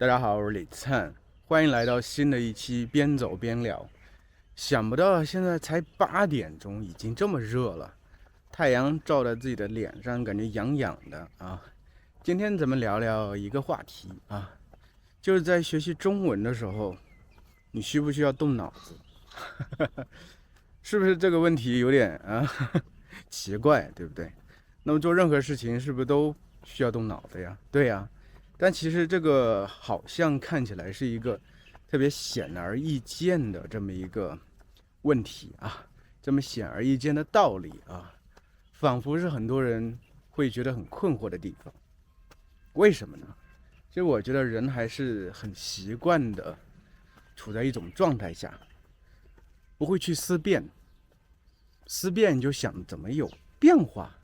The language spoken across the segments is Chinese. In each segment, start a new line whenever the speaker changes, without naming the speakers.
大家好，我是李灿，欢迎来到新的一期边走边聊。想不到现在才8点钟，已经这么热了，太阳照在自己的脸上，感觉痒痒的啊。今天咱们聊聊一个话题啊，就是在学习中文的时候，你需不需要动脑子？是不是这个问题有点奇怪，对不对？那么做任何事情是不是都需要动脑子呀？对呀。但其实这个好像看起来是一个特别显而易见的这么一个问题啊，这么显而易见的道理啊，仿佛是很多人会觉得很困惑的地方。为什么呢？其实我觉得人还是很习惯的处在一种状态下，不会去思辨，思辨你就想怎么有变化，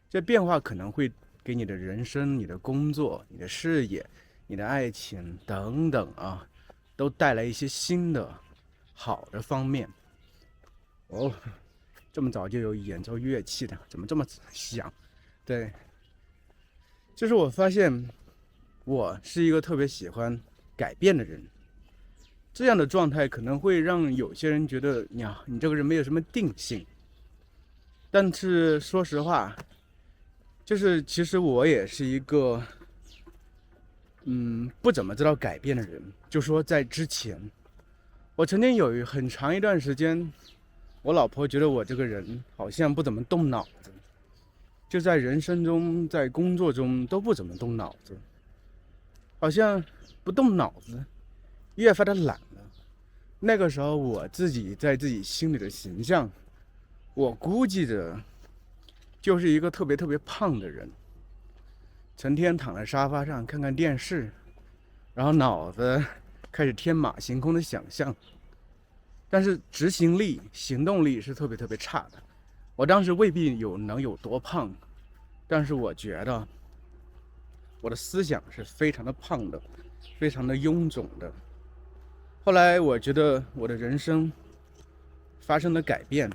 这变化可能会给你的人生、你的工作、你的事业、你的爱情等等啊，都带来一些新的好的方面。哦，这么早就有演奏乐器的，怎么这么响？对，就是我发现我是一个特别喜欢改变的人，这样的状态可能会让有些人觉得呀，你这个人没有什么定性。但是说实话，就是其实我也是一个不怎么知道改变的人。就说在之前，我曾经有很长一段时间，我老婆觉得我这个人好像不怎么动脑子，就在人生中、在工作中都不怎么动脑子，好像不动脑子，越发的懒了。那个时候我自己在自己心里的形象，我估计着就是一个特别特别胖的人，成天躺在沙发上看看电视，然后脑子开始天马行空的想象，但是执行力、行动力是特别特别差的。我当时未必能有多胖，但是我觉得我的思想是非常的胖的，非常的臃肿的。后来我觉得我的人生发生了改变，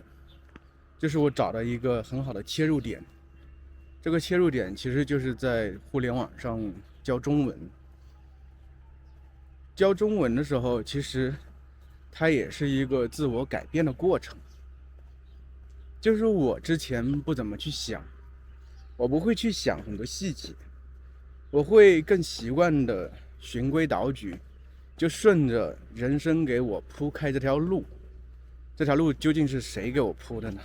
就是我找到一个很好的切入点。这个切入点其实就是在互联网上教中文。教中文的时候，其实它也是一个自我改变的过程。就是我之前不怎么去想，我不会去想很多细节，我会更习惯的循规蹈矩，就顺着人生给我铺开这条路。这条路究竟是谁给我铺的呢？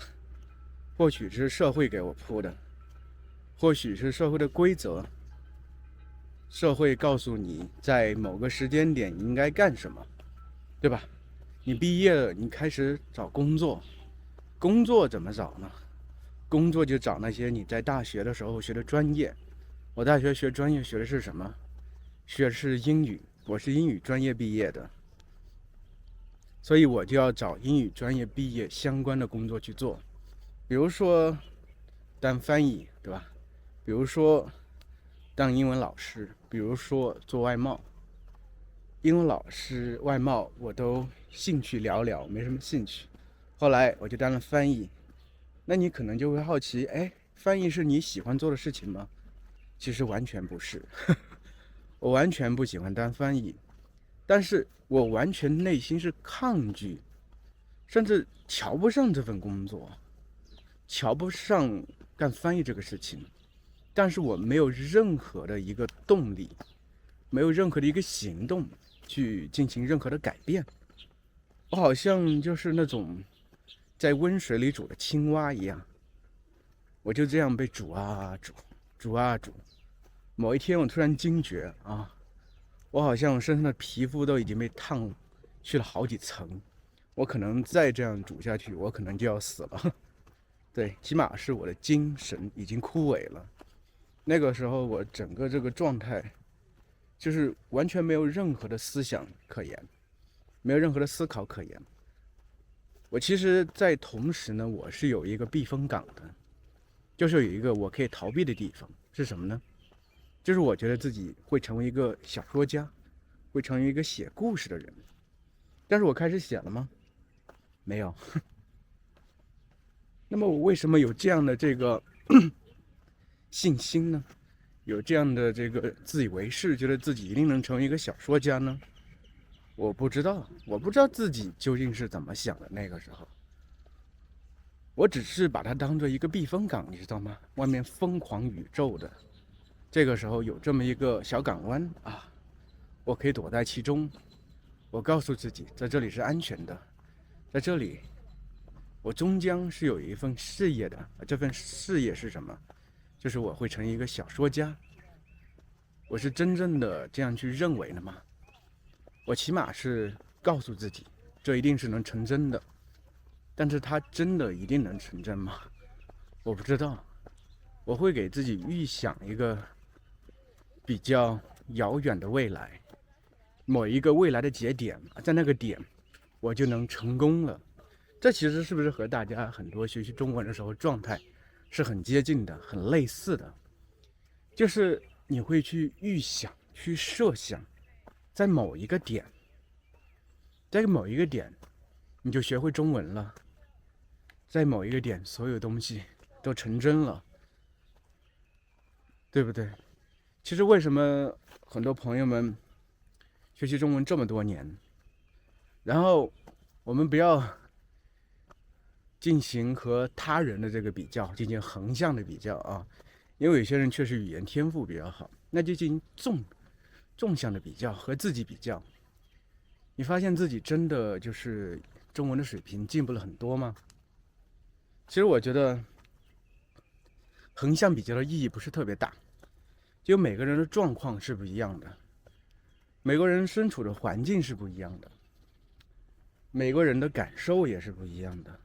或许是社会给我铺的，或许是社会的规则。社会告诉你在某个时间点你应该干什么，对吧？你毕业了，你开始找工作，工作怎么找呢？工作就找那些你在大学的时候学的专业。我大学学专业学的是什么？学的是英语，我是英语专业毕业的，所以我就要找英语专业毕业相关的工作去做，比如说当翻译，对吧？比如说当英文老师，比如说做外贸。英文老师、外贸我都兴趣寥寥，没什么兴趣。后来我就当了翻译。那你可能就会好奇，哎，翻译是你喜欢做的事情吗？其实完全不是，我完全不喜欢当翻译，但是我完全内心是抗拒，甚至瞧不上这份工作，瞧不上干翻译这个事情。但是我没有任何的一个动力，没有任何的一个行动去进行任何的改变。我好像就是那种在温水里煮的青蛙一样，我就这样被煮啊煮，煮啊煮。某一天我突然惊觉啊，我好像身上的皮肤都已经被烫去了好几层，我可能再这样煮下去，我可能就要死了。对，起码是我的精神已经枯萎了。那个时候我整个这个状态就是完全没有任何的思想可言，没有任何的思考可言。我其实在同时呢，我是有一个避风港的，就是有一个我可以逃避的地方。是什么呢？就是我觉得自己会成为一个小说家，会成为一个写故事的人。但是我开始写了吗？没有。那么我为什么有这样的这个信心呢？有这样的这个自以为是，觉得自己一定能成为一个小说家呢？我不知道，我不知道自己究竟是怎么想的。那个时候，我只是把它当做一个避风港，你知道吗？外面疯狂宇宙的，这个时候有这么一个小港湾啊，我可以躲在其中。我告诉自己，在这里是安全的，在这里，我终将是有一份事业的。这份事业是什么？就是我会成为一个小说家。我是真正的这样去认为的吗？我起码是告诉自己，这一定是能成真的。但是它真的一定能成真吗？我不知道。我会给自己预想一个比较遥远的未来，某一个未来的节点，在那个点，我就能成功了。这其实是不是和大家很多学习中文的时候状态是很接近的、很类似的？就是你会去预想、去设想，在某一个点，你就学会中文了。在某一个点，所有东西都成真了，对不对？其实为什么很多朋友们学习中文这么多年，然后我们不要进行和他人的这个比较，进行横向的比较啊，因为有些人确实语言天赋比较好，那就进行纵向的比较，和自己比较。你发现自己真的就是中文的水平进步了很多吗？其实我觉得横向比较的意义不是特别大，就每个人的状况是不一样的，每个人身处的环境是不一样的，每个人的感受也是不一样的，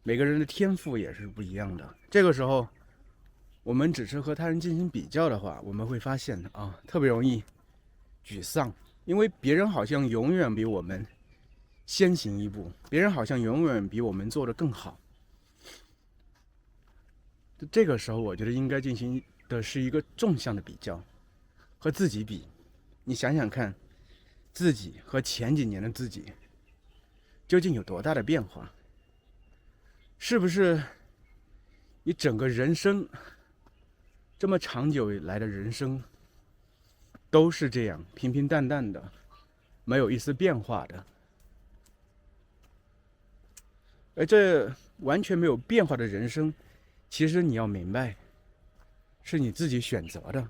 每个人的天赋也是不一样的。这个时候，我们只是和他人进行比较的话，我们会发现啊，特别容易沮丧，因为别人好像永远比我们先行一步，别人好像永远比我们做得更好。这个时候，我觉得应该进行的是一个纵向的比较，和自己比。你想想看，自己和前几年的自己究竟有多大的变化？是不是你整个人生这么长久以来的人生都是这样平平淡淡的，没有一丝变化的？而这完全没有变化的人生，其实你要明白，是你自己选择的。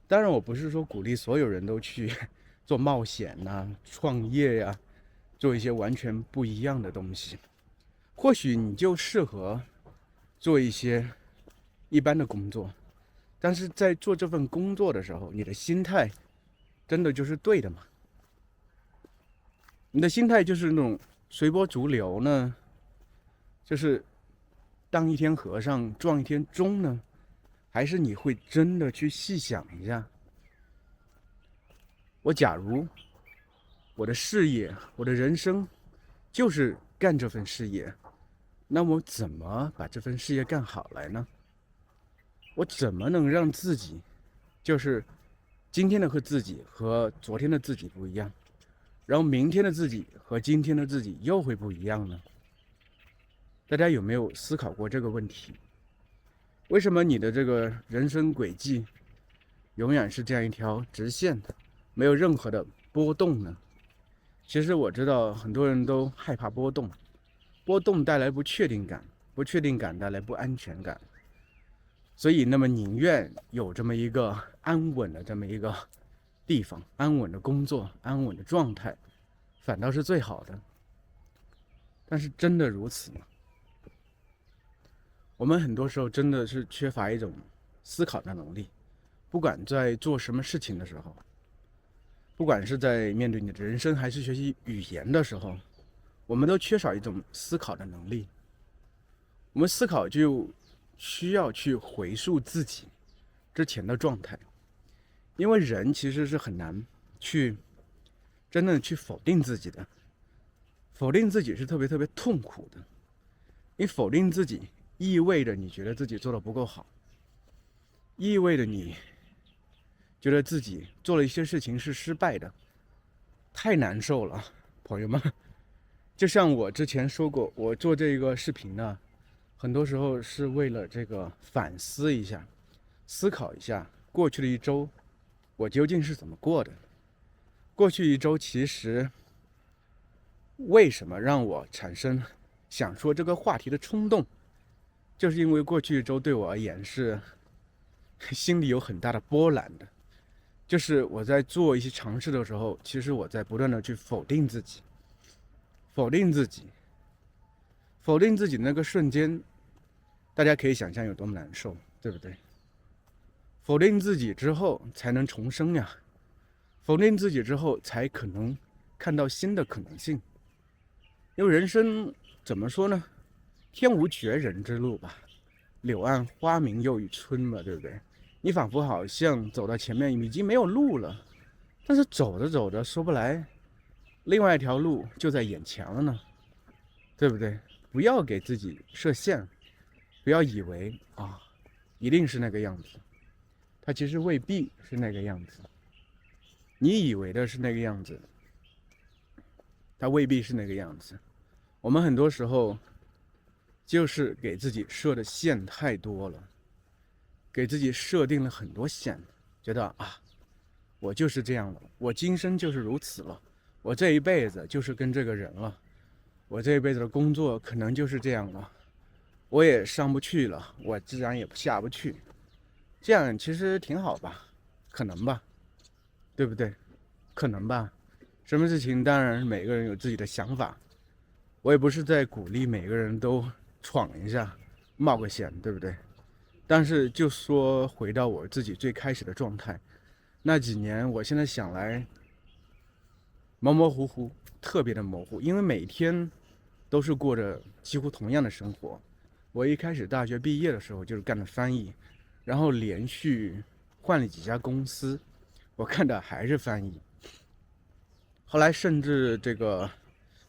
当然，我不是说鼓励所有人都去做冒险呐、创业呀、做一些完全不一样的东西。或许你就适合做一些一般的工作，但是在做这份工作的时候，你的心态真的就是对的吗？你的心态就是那种随波逐流呢，就是当一天和尚撞一天钟呢，还是你会真的去细想一下，假如我的事业，我的人生就是干这份事业，那我怎么把这份事业干好来呢？我怎么能让自己就是今天的和自己和昨天的自己不一样，然后明天的自己和今天的自己又会不一样呢？大家有没有思考过这个问题？为什么你的这个人生轨迹永远是这样一条直线的，没有任何的波动呢？其实我知道很多人都害怕波动，波动带来不确定感，不确定感带来不安全感，所以那么宁愿有这么一个安稳的这么一个地方，安稳的工作，安稳的状态，反倒是最好的。但是真的如此吗？我们很多时候真的是缺乏一种思考的能力，不管在做什么事情的时候，不管是在面对你的人生还是学习语言的时候，我们都缺少一种思考的能力。我们思考就需要去回溯自己之前的状态，因为人其实是很难去真正去否定自己的，否定自己是特别特别痛苦的。你否定自己意味着你觉得自己做得不够好，意味着你觉得自己做了一些事情是失败的，太难受了，朋友们。就像我之前说过，我做这个视频呢，很多时候是为了这个反思一下思考一下过去的一周我究竟是怎么过的。过去一周其实为什么让我产生想说这个话题的冲动，就是因为过去一周对我而言是心里有很大的波澜的。就是我在做一些尝试的时候，其实我在不断的去否定自己，否定自己，否定自己的那个瞬间，大家可以想象有多么难受，对不对？否定自己之后才能重生呀，否定自己之后才可能看到新的可能性。因为人生怎么说呢？天无绝人之路吧，柳暗花明又一村嘛，对不对？你仿佛好像走到前面已经没有路了，但是走着走着说不来，另外一条路就在眼前了呢，对不对？不要给自己设限，不要以为一定是那个样子，它其实未必是那个样子。你以为的是那个样子，它未必是那个样子。我们很多时候就是给自己设的线太多了，给自己设定了很多线，觉得我就是这样了，我今生就是如此了，我这一辈子就是跟这个人了，我这一辈子的工作可能就是这样了，我也上不去了，我自然也下不去。这样其实挺好吧，可能吧，对不对？可能吧。什么事情当然每个人有自己的想法，我也不是在鼓励每个人都闯一下冒个险，对不对？但是就说回到我自己最开始的状态，那几年我现在想来模模糊糊，特别的模糊，因为每天都是过着几乎同样的生活。我一开始大学毕业的时候就是干的翻译，然后连续换了几家公司，我干的还是翻译。后来甚至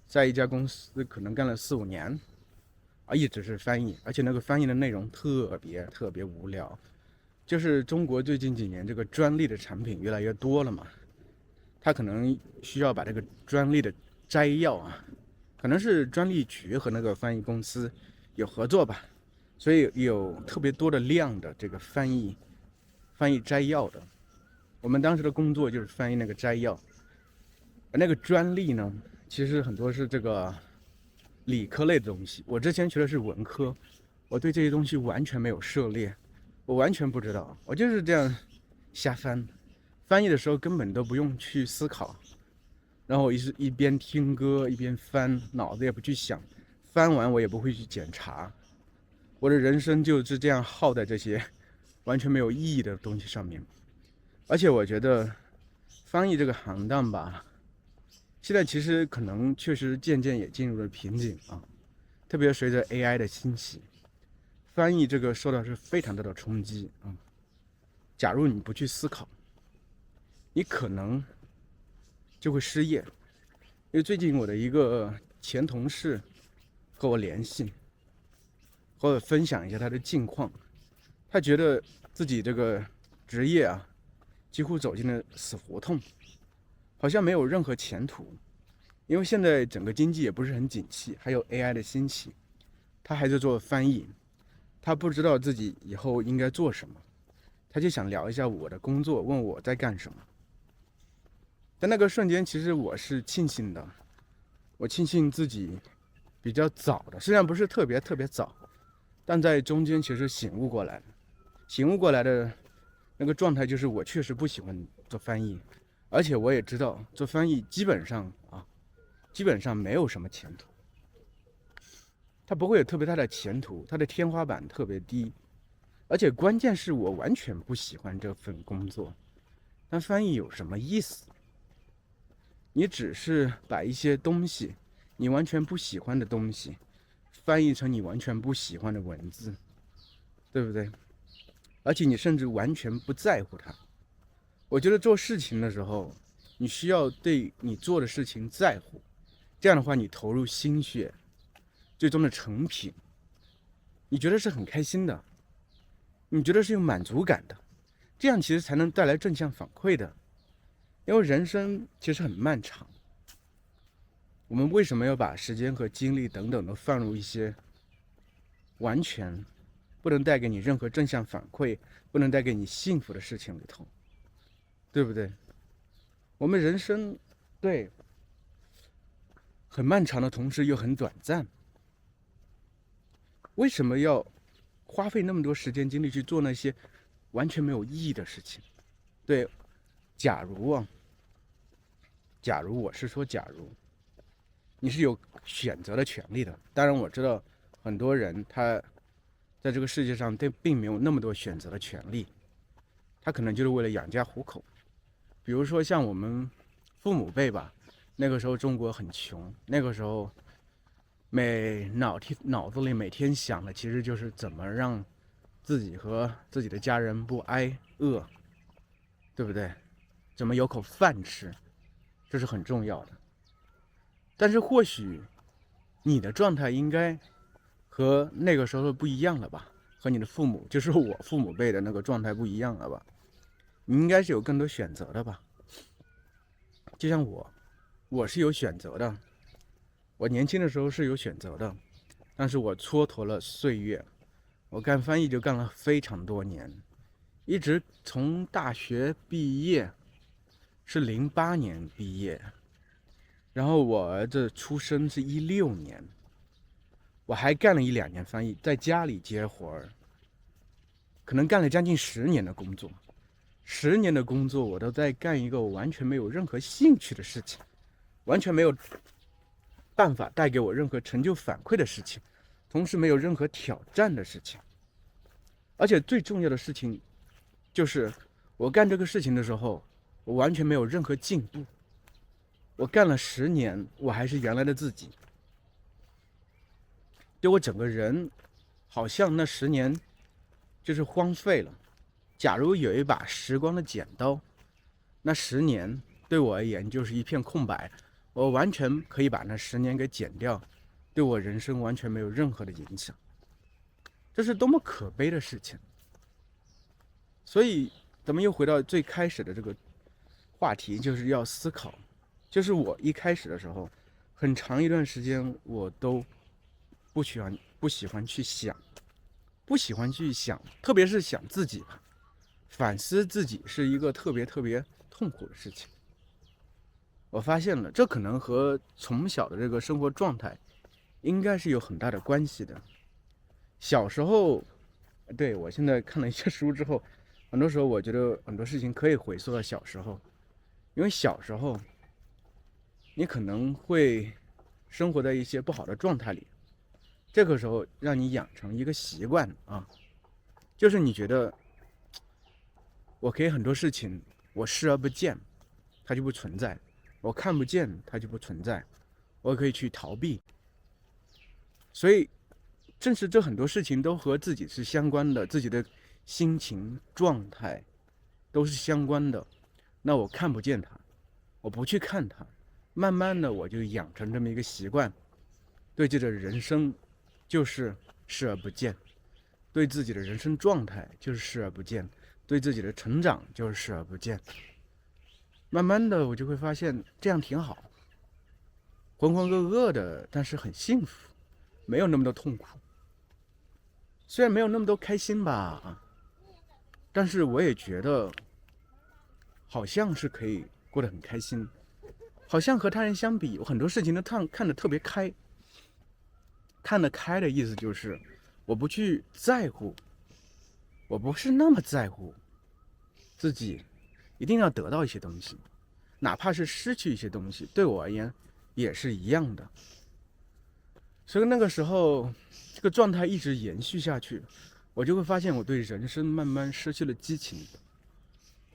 在一家公司可能干了4、5年，一直是翻译，而且那个翻译的内容特别无聊。就是中国最近几年这个专利的产品越来越多了嘛，他可能需要把这个专利的摘要可能是专利局和那个翻译公司有合作吧，所以有特别多的量的这个翻译摘要的。我们当时的工作就是翻译那个摘要，而那个专利呢，其实很多是这个理科类的东西。我之前学的是文科，我对这些东西完全没有涉猎，我完全不知道，我就是这样瞎翻。翻译的时候根本都不用去思考，然后我一边听歌一边翻，脑子也不去想，翻完我也不会去检查。我的人生就是这样耗在这些完全没有意义的东西上面。而且我觉得翻译这个行当吧，现在其实可能确实渐渐也进入了瓶颈特别随着 AI 的兴起，翻译这个受到是非常大的冲击假如你不去思考，你可能就会失业。因为最近我的一个前同事和我联系，和我分享一下他的近况。他觉得自己这个职业几乎走进了死胡同，好像没有任何前途。因为现在整个经济也不是很景气，还有 AI 的兴起，他还在做翻译，他不知道自己以后应该做什么，他就想聊一下我的工作，问我在干什么。在那个瞬间，其实我是庆幸的，我庆幸自己比较早的，虽然不是特别早，但在中间其实醒悟过来了。醒悟过来的那个状态就是我确实不喜欢做翻译，而且我也知道做翻译基本上没有什么前途，它不会有特别大的前途，它的天花板特别低，而且关键是我完全不喜欢这份工作。但翻译有什么意思？你只是把一些东西，你完全不喜欢的东西，翻译成你完全不喜欢的文字，对不对？而且你甚至完全不在乎它。我觉得做事情的时候，你需要对你做的事情在乎，这样的话你投入心血，最终的成品，你觉得是很开心的，你觉得是有满足感的，这样其实才能带来正向反馈的。因为人生其实很漫长，我们为什么要把时间和精力等等都放入一些完全不能带给你任何正向反馈，不能带给你幸福的事情里头，对不对？我们人生对很漫长的同时又很短暂，为什么要花费那么多时间精力去做那些完全没有意义的事情？对，假如我是说假如你是有选择的权利的，当然我知道很多人他在这个世界上并没有那么多选择的权利，他可能就是为了养家糊口。比如说像我们父母辈吧，那个时候中国很穷，那个时候脑子里每天想的其实就是怎么让自己和自己的家人不挨饿，对不对？怎么有口饭吃，这是很重要的。但是或许你的状态应该和那个时候不一样了吧？和你的父母，就是我父母辈的那个状态不一样了吧？你应该是有更多选择的吧？就像我是有选择的，我年轻的时候是有选择的，但是我蹉跎了岁月，我干翻译就干了非常多年，一直从大学毕业，是08年毕业，然后我儿子出生是16年，我还干了1、2年翻译，在家里接活儿，可能干了将近10年的工作。10年的工作，我都在干一个我完全没有任何兴趣的事情，完全没有办法带给我任何成就反馈的事情，同时没有任何挑战的事情。而且最重要的事情就是，我干这个事情的时候，我完全没有任何进步。我干了10年，我还是原来的自己。对我整个人，好像那10年就是荒废了。假如有一把时光的剪刀，那10年对我而言就是一片空白，我完全可以把那10年给剪掉，对我人生完全没有任何的影响。这是多么可悲的事情！所以，咱们又回到最开始的这个话题，就是要思考。就是我一开始的时候，很长一段时间我都不喜欢去想，特别是想自己吧。反思自己是一个特别痛苦的事情。我发现了，这可能和从小的这个生活状态应该是有很大的关系的。小时候，对，我现在看了一些书之后，很多时候我觉得很多事情可以回溯到小时候，因为小时候你可能会生活在一些不好的状态里，这个时候让你养成一个习惯啊，就是你觉得我可以很多事情我视而不见，它就不存在；我看不见，它就不存在。我可以去逃避。所以，正是这很多事情都和自己是相关的，自己的心情状态都是相关的。那我看不见它，我不去看它，慢慢的我就养成这么一个习惯，对自己的人生就是视而不见，对自己的人生状态就是视而不见，对自己的成长就是视而不见。慢慢的我就会发现这样挺好，浑浑噩噩的，但是很幸福，没有那么多痛苦。虽然没有那么多开心吧，但是我也觉得好像是可以过得很开心，好像和他人相比，我很多事情都看得特别开。看得开的意思就是我不去在乎，我不是那么在乎自己一定要得到一些东西，哪怕是失去一些东西，对我而言也是一样的。所以那个时候这个状态一直延续下去，我就会发现我对人生慢慢失去了激情，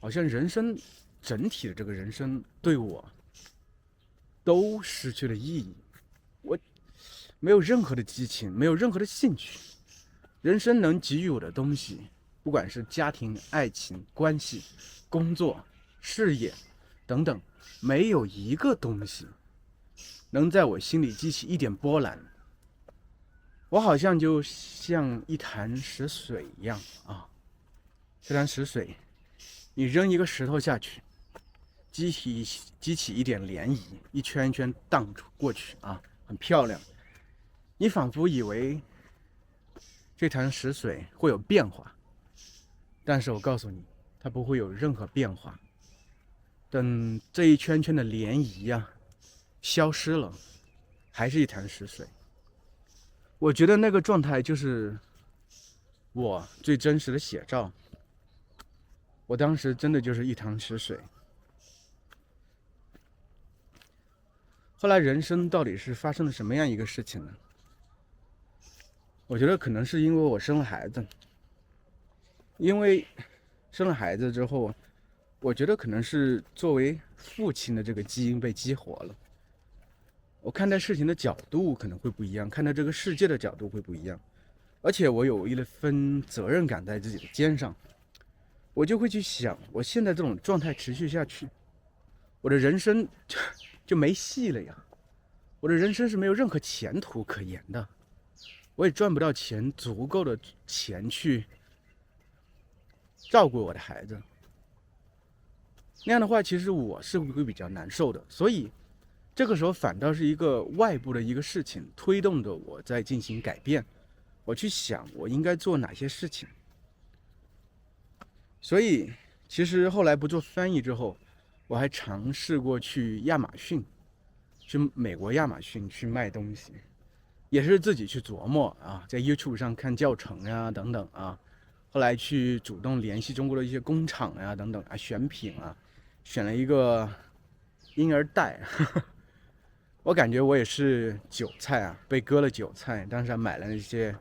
好像人生整体的这个人生对我都失去了意义，我没有任何的激情，没有任何的兴趣。人生能给予我的东西，不管是家庭、爱情、关系、工作、事业等等，没有一个东西能在我心里激起一点波澜。我好像就像一潭死水一样啊，这潭死水，你扔一个石头下去，激起一点涟漪，一圈一圈荡过去啊，很漂亮。你仿佛以为这潭死水会有变化，但是我告诉你，它不会有任何变化。等这一圈圈的涟漪啊消失了，还是一潭死水。我觉得那个状态就是我最真实的写照。我当时真的就是一潭死水。后来人生到底是发生了什么样一个事情呢？我觉得可能是因为我生了孩子，因为生了孩子之后，我觉得可能是作为父亲的这个基因被激活了。我看待事情的角度可能会不一样，看待这个世界的角度会不一样，而且我有一份责任感在自己的肩上，我就会去想，我现在这种状态持续下去，我的人生就没戏了呀，我的人生是没有任何前途可言的，我也赚不到足够的钱去照顾我的孩子。那样的话，其实我是会比较难受的，所以这个时候反倒是一个外部的一个事情推动着我在进行改变，我去想我应该做哪些事情。所以其实后来不做翻译之后，我还尝试过去亚马逊，去美国亚马逊去卖东西，也是自己去琢磨啊，在 YouTube 上看教程呀等等啊，后来去主动联系中国的一些工厂呀等等啊，选品啊，选了一个婴儿袋。我感觉我也是韭菜啊，被割了韭菜。当时还买了那些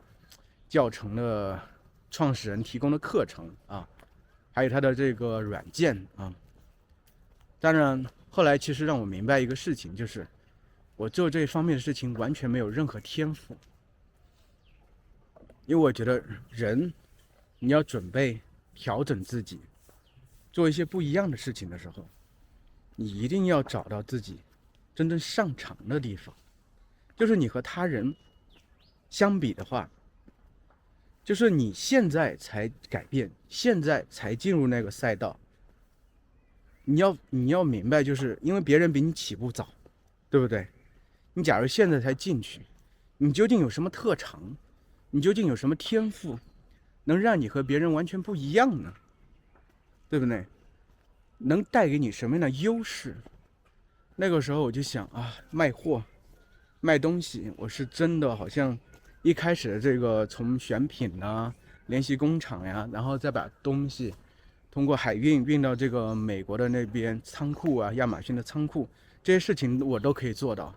教程的创始人提供的课程啊，还有他的这个软件啊。当然，后来其实让我明白一个事情，就是我做这方面的事情完全没有任何天赋。因为我觉得人，你要准备调整自己，做一些不一样的事情的时候，你一定要找到自己真正擅长的地方。就是你和他人相比的话，就是你现在才改变，现在才进入那个赛道，你要明白，就是因为别人比你起步早，对不对？你假如现在才进去，你究竟有什么特长？你究竟有什么天赋，能让你和别人完全不一样呢？对不对？能带给你什么样的优势？那个时候我就想啊，卖货、卖东西，我是真的好像一开始的这个从选品啊、联系工厂呀，然后再把东西通过海运到这个美国的那边仓库啊、亚马逊的仓库，这些事情我都可以做到。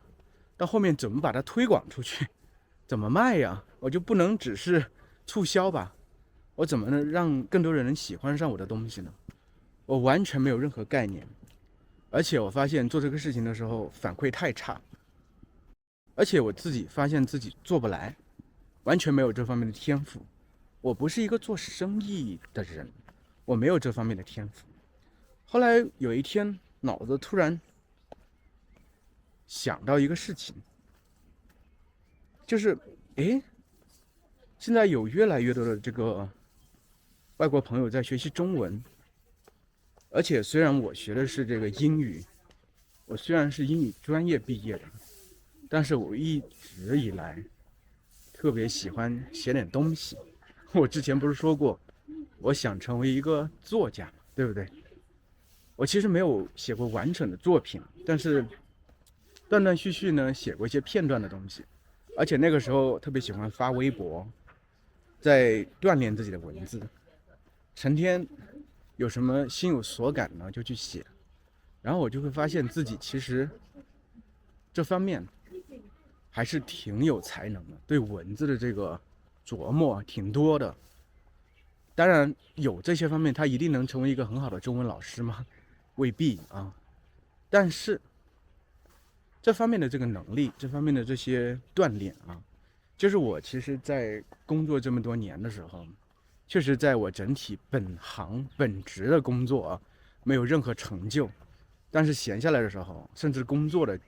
到后面怎么把它推广出去，怎么卖呀？我就不能只是促销吧？我怎么能让更多人喜欢上我的东西呢？我完全没有任何概念，而且我发现做这个事情的时候反馈太差，而且我自己发现自己做不来，完全没有这方面的天赋。我不是一个做生意的人，我没有这方面的天赋。后来有一天，脑子突然想到一个事情，就是现在有越来越多的这个外国朋友在学习中文，而且虽然我学的是这个英语，我虽然是英语专业毕业的，但是我一直以来特别喜欢写点东西。我之前不是说过，我想成为一个作家，对不对？我其实没有写过完整的作品，但是断断续续呢写过一些片段的东西，而且那个时候特别喜欢发微博，在锻炼自己的文字，成天有什么心有所感呢就去写，然后我就会发现自己其实这方面还是挺有才能的，对文字的这个琢磨挺多的。当然有这些方面，他一定能成为一个很好的中文老师吗？未必啊。但是这方面的这个能力，这方面的这些锻炼啊，就是我其实在工作这么多年的时候，确实在我整体本职的工作啊，没有任何成就。但是闲下来的时候，甚至工作的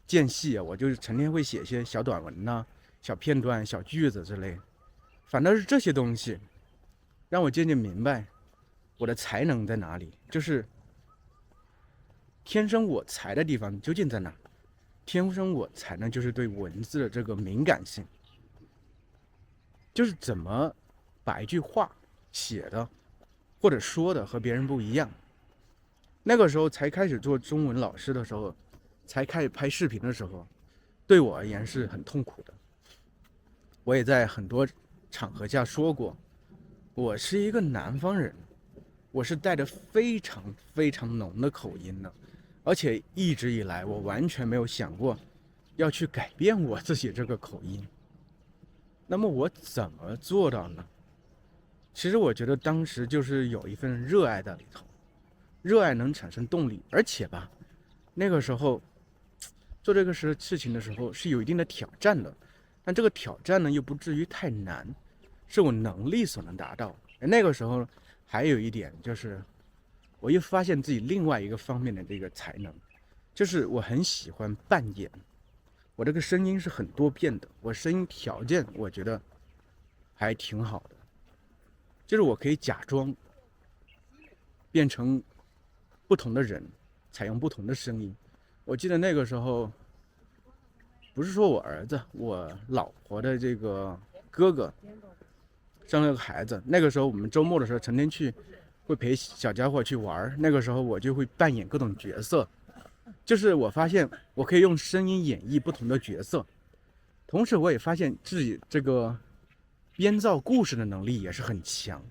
间隙啊，我就是成天会写一些小短文呐、小片段、小句子之类。反倒是这些东西，让我渐渐明白我的才能在哪里，就是天生我材的地方究竟在哪？天生我材呢，就是对文字的这个敏感性。就是怎么把一句话写的或者说的和别人不一样。那个时候才开始做中文老师的时候，才开始拍视频的时候，对我而言是很痛苦的。我也在很多场合下说过，我是一个南方人，我是带着非常非常浓的口音的，而且一直以来我完全没有想过要去改变我自己这个口音。那么我怎么做到呢？其实我觉得当时就是有一份热爱在里头，热爱能产生动力，而且吧，那个时候做这个事情的时候是有一定的挑战的，但这个挑战呢又不至于太难，是我能力所能达到。那个时候还有一点就是，我又发现自己另外一个方面的这个才能，就是我很喜欢扮演。我这个声音是很多变的，我声音条件我觉得还挺好的，就是我可以假装变成不同的人，采用不同的声音。我记得那个时候，不是说我儿子，我老婆的这个哥哥生了个孩子，那个时候我们周末的时候成天会陪小家伙去玩，那个时候我就会扮演各种角色，就是我发现我可以用声音演绎不同的角色，同时我也发现自己这个编造故事的能力也是很强，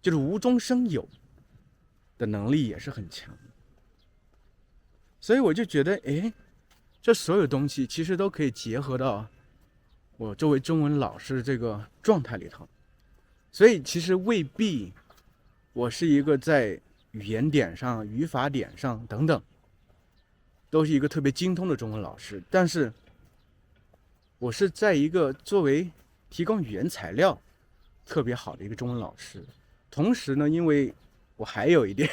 就是无中生有的能力也是很强。所以我就觉得，这所有东西其实都可以结合到我作为中文老师这个状态里头。所以其实未必我是一个在语言点上、语法点上等等都是一个特别精通的中文老师，但是我是在一个作为提供语言材料特别好的一个中文老师。同时呢，因为我还有一点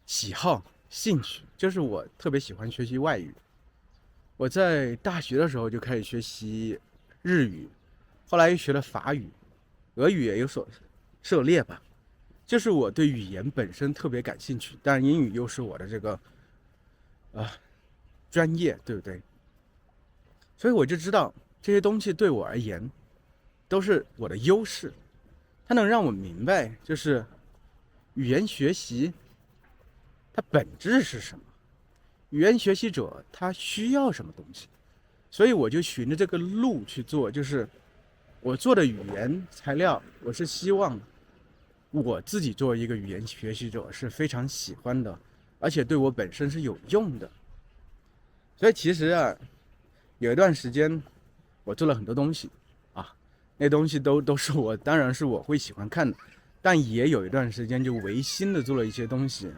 喜好、兴趣，就是我特别喜欢学习外语。我在大学的时候就开始学习日语，后来又学了法语，俄语也有所涉猎吧。就是我对语言本身特别感兴趣，但英语又是我的这个专业，对不对？所以我就知道这些东西对我而言都是我的优势，它能让我明白，就是语言学习它本质是什么，语言学习者他需要什么东西。所以我就循着这个路去做，就是我做的语言材料，我是希望我自己作为一个语言学习者是非常喜欢的，而且对我本身是有用的。所以其实有一段时间我做了很多东西那东西都是当然是我会喜欢看的，但也有一段时间就违心的做了一些东西，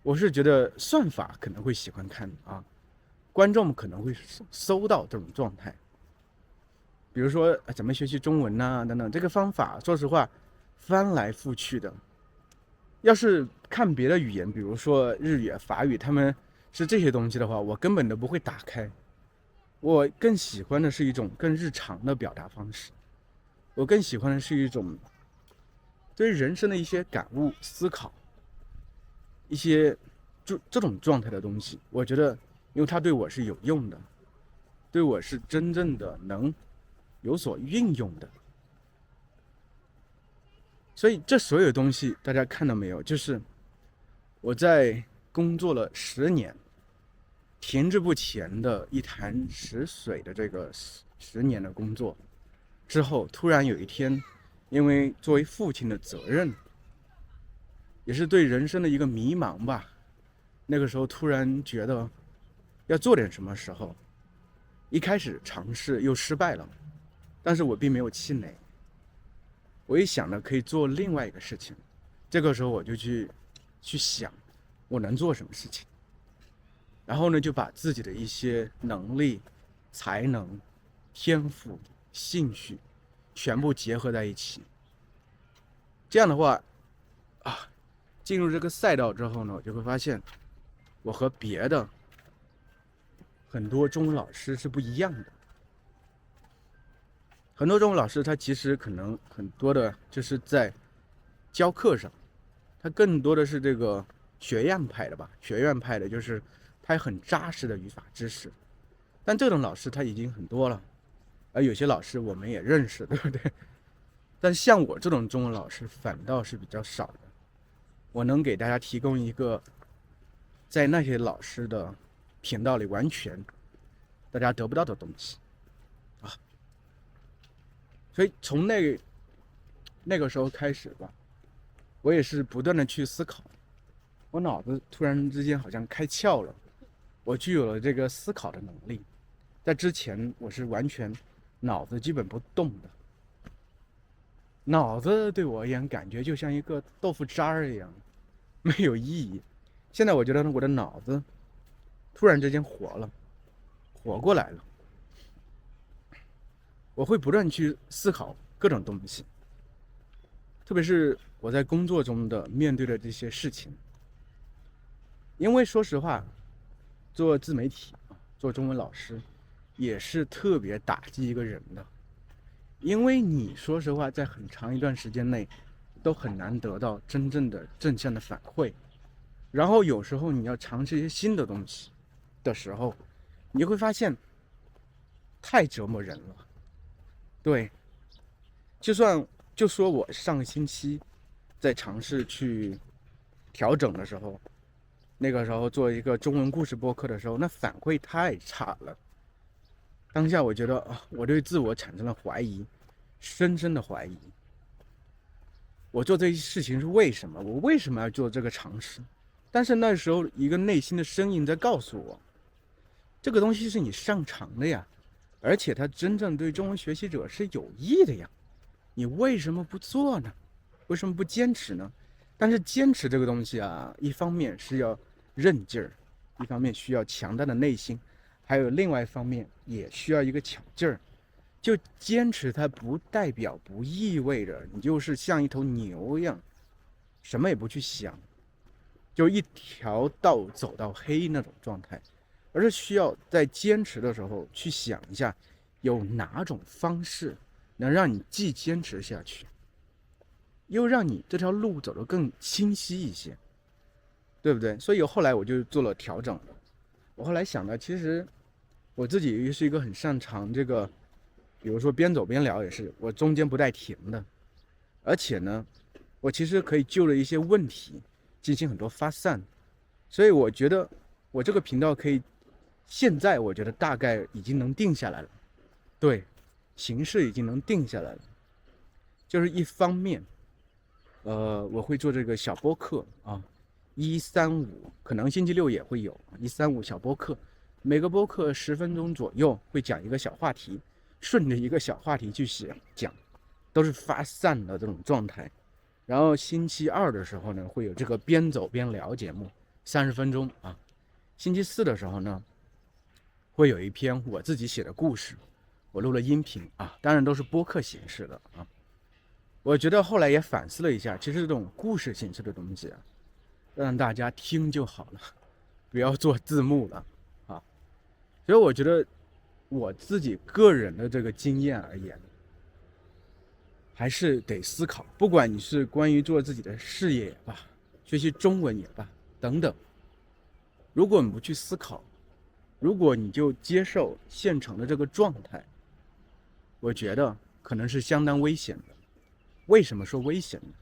我是觉得算法可能会喜欢看观众可能会搜到这种状态，比如说怎么学习中文等等，这个方法说实话翻来覆去的，要是看别的语言，比如说日语、法语，他们是这些东西的话，我根本都不会打开。我更喜欢的是一种更日常的表达方式，我更喜欢的是一种对人生的一些感悟、思考，一些这种状态的东西。我觉得，因为它对我是有用的，对我是真正的能有所运用的。所以这所有东西大家看到没有，就是我在工作了10年，停滞不前的一潭死水的这个10年的工作之后，突然有一天，因为作为父亲的责任，也是对人生的一个迷茫吧，那个时候突然觉得要做点什么时候，一开始尝试又失败了，但是我并没有气馁，我一想呢可以做另外一个事情，这个时候我就去想我能做什么事情，然后呢就把自己的一些能力、才能、天赋、兴趣全部结合在一起。这样的话进入这个赛道之后呢，我就会发现我和别的很多中文老师是不一样的。很多中文老师他其实可能很多的就是在教课上，他更多的是这个学院派的吧，学院派的就是他很扎实的语法知识，但这种老师他已经很多了，而有些老师我们也认识，对不对？但是像我这种中文老师反倒是比较少的。我能给大家提供一个在那些老师的频道里完全大家得不到的东西啊。所以从那个时候开始吧，我也是不断的去思考，我脑子突然之间好像开窍了，我具有了这个思考的能力。在之前我是完全脑子基本不动的，脑子对我而言感觉就像一个豆腐渣儿一样，没有意义。现在我觉得我的脑子突然之间活过来了，我会不断去思考各种东西，特别是我在工作中的面对的这些事情。因为说实话，做自媒体做中文老师也是特别打击一个人的，因为你说实话在很长一段时间内都很难得到真正的正向的反馈，然后有时候你要尝试一些新的东西的时候，你会发现太折磨人了。对，就说我上个星期在尝试去调整的时候，那个时候做一个中文故事播客的时候，那反馈太差了。当下我觉得我对自我产生了怀疑，深深的怀疑。我做这些事情是为什么？我为什么要做这个尝试？但是那时候一个内心的声音在告诉我，这个东西是你擅长的呀，而且它真正对中文学习者是有益的呀，你为什么不做呢？为什么不坚持呢？但是坚持这个东西啊，一方面是要韧劲儿，一方面需要强大的内心，还有另外一方面也需要一个巧劲儿。就坚持它不代表不意味着你就是像一头牛一样，什么也不去想，就一条道走到黑那种状态，而是需要在坚持的时候去想一下，有哪种方式能让你既坚持下去，又让你这条路走得更清晰一些，对不对？所以后来我就做了调整。我后来想呢，其实我自己是一个很擅长这个，比如说边走边聊也是，我中间不带停的，而且呢，我其实可以就着一些问题进行很多发散，所以我觉得我这个频道可以，现在我觉得大概已经能定下来了，对，形式已经能定下来了，就是一方面，我会做这个小播客啊，135可能星期六也会有135小播客，每个播客10分钟左右会讲一个小话题，顺着一个小话题去讲，都是发散的这种状态。然后星期二的时候呢，会有这个边走边聊节目，30分钟啊。星期四的时候呢，会有一篇我自己写的故事，我录了音频啊，当然都是播客形式的啊。我觉得后来也反思了一下，其实这种故事形式的东西啊，让大家听就好了，不要做字幕了啊。所以我觉得我自己个人的这个经验而言，还是得思考，不管你是关于做自己的事业也罢，学习中文也罢等等，如果你不去思考，如果你就接受现成的这个状态，我觉得可能是相当危险的。为什么说危险呢？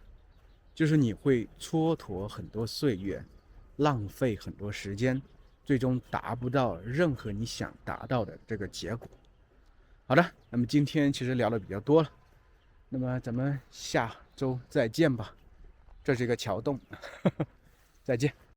就是你会蹉跎很多岁月，浪费很多时间，最终达不到任何你想达到的这个结果。好的，那么今天其实聊的比较多了，那么咱们下周再见吧。这是一个桥洞，再见。